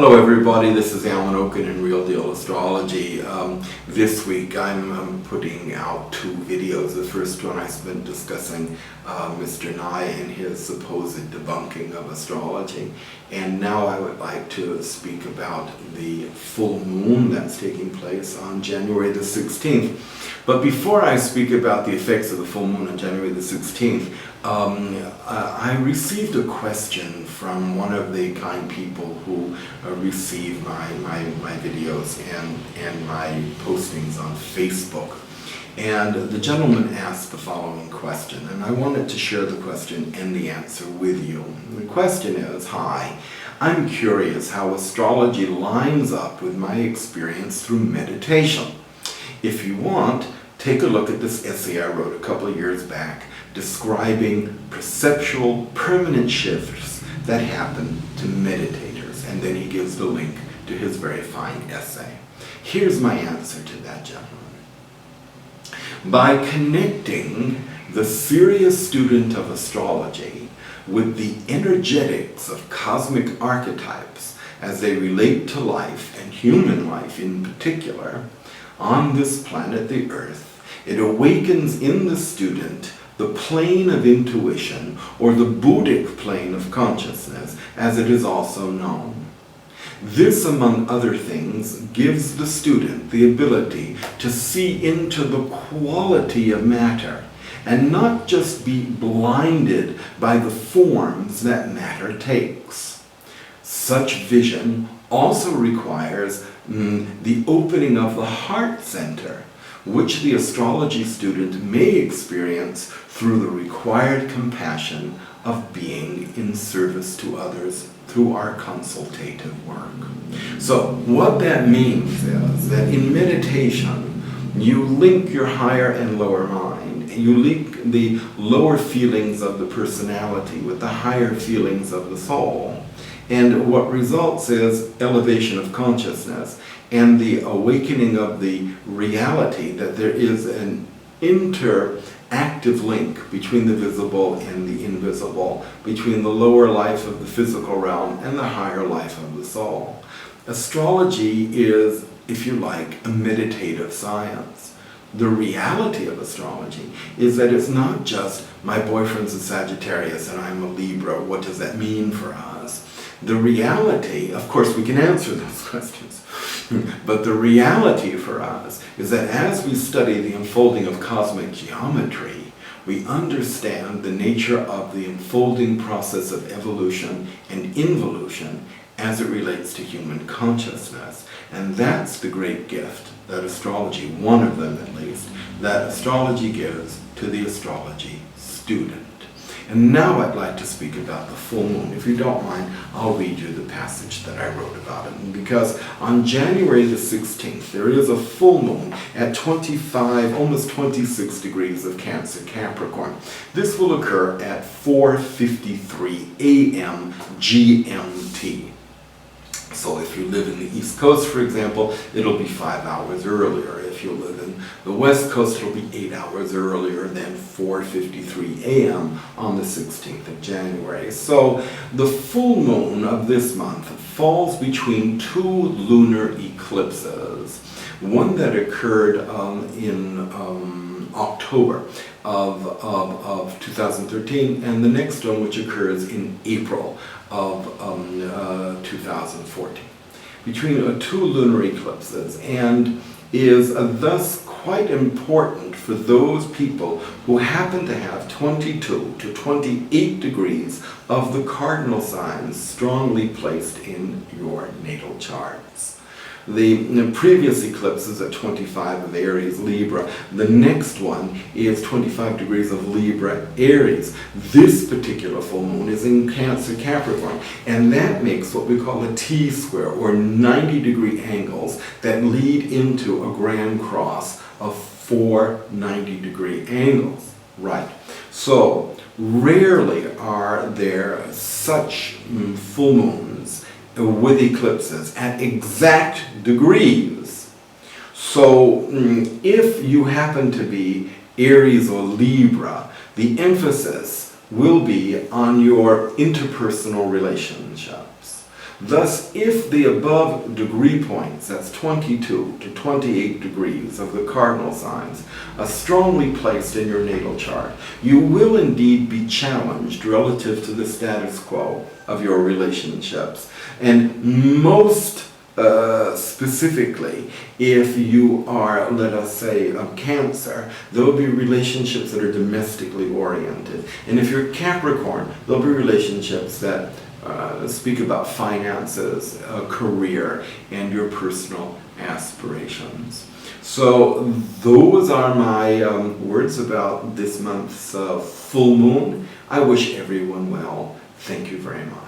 Hello everybody, this is Oken in Real Deal Astrology. This week I'm putting out two videos. The first one I've been discussing Mr. Nye and his supposed debunking of astrology. And now I would like to speak about the full moon that's taking place on January the 16th. But before I speak about the effects of the full moon on January the 16th, I received a question from one of the kind people who receive my videos and my postings on Facebook. And the gentleman asked the following question, and I wanted to share the question and the answer with you. The question is, hi, I'm curious how astrology lines up with my experience through meditation. If you want, take a look at this essay I wrote a couple of years back describing perceptual permanent shifts that happen to meditators. And then he gives the link to his very fine essay. Here's my answer to that gentleman. By connecting the serious student of astrology with the energetics of cosmic archetypes as they relate to life and human life in particular, on this planet, the Earth, it awakens in the student the plane of intuition, or the Buddhic plane of consciousness, as it is also known. This, among other things, gives the student the ability to see into the quality of matter, and not just be blinded by the forms that matter takes. Such vision also requires the opening of the heart center, which the astrology student may experience through the required compassion of being in service to others through our consultative work. So what that means is that in meditation, you link your higher and lower mind. You link the lower feelings of the personality with the higher feelings of the soul. And what results is elevation of consciousness and the awakening of the reality that there is an interactive link between the visible and the invisible, between the lower life of the physical realm and the higher life of the soul. Astrology is, if you like, a meditative science. The reality of astrology is that it's not just my boyfriend's a Sagittarius and I'm a Libra, what does that mean for us? The reality, of course we can answer those questions, but the reality for us is that as we study the unfolding of cosmic geometry, we understand the nature of the unfolding process of evolution and involution as it relates to human consciousness. And that's the great gift that astrology, one of them at least, that astrology gives to the astrology student. And now I'd like to speak about the full moon. If you don't mind, I'll read you the passage that I wrote about it. Because on January the 16th, there is a full moon at 25, almost 26 degrees of Cancer Capricorn. This will occur at 4:53 a.m. GMT. So if you live in the East Coast, for example, it'll be 5 hours earlier. If you live in the West Coast, it'll be 8 hours earlier than 4:53 a.m. on the 16th of January. So the full moon of this month falls between two lunar eclipses. One that occurred in October of 2013, and the next one which occurs in April of 2014. Between two lunar eclipses, and is thus quite important for those people who happen to have 22 to 28 degrees of the cardinal signs strongly placed in your natal charts. The previous eclipse is at 25 of Aries, Libra. The next one is 25 degrees of Libra, Aries. This particular full moon is in Cancer, Capricorn, and that makes what we call a T-square, or 90-degree angles that lead into a grand cross of 4 90-degree angles. Right. So, rarely are there such full moons with eclipses at exact degrees. So if you happen to be Aries or Libra, the emphasis will be on your interpersonal relationships. Thus, if the above degree points, that's 22 to 28 degrees of the cardinal signs, are strongly placed in your natal chart, you will indeed be challenged relative to the status quo of your relationships. And most specifically, if you are, let us say, a Cancer, there will be relationships that are domestically oriented. And if you're Capricorn, there'll be relationships that speak about finances, career, and your personal aspirations. So those are my words about this month's full moon. I wish everyone well. Thank you very much.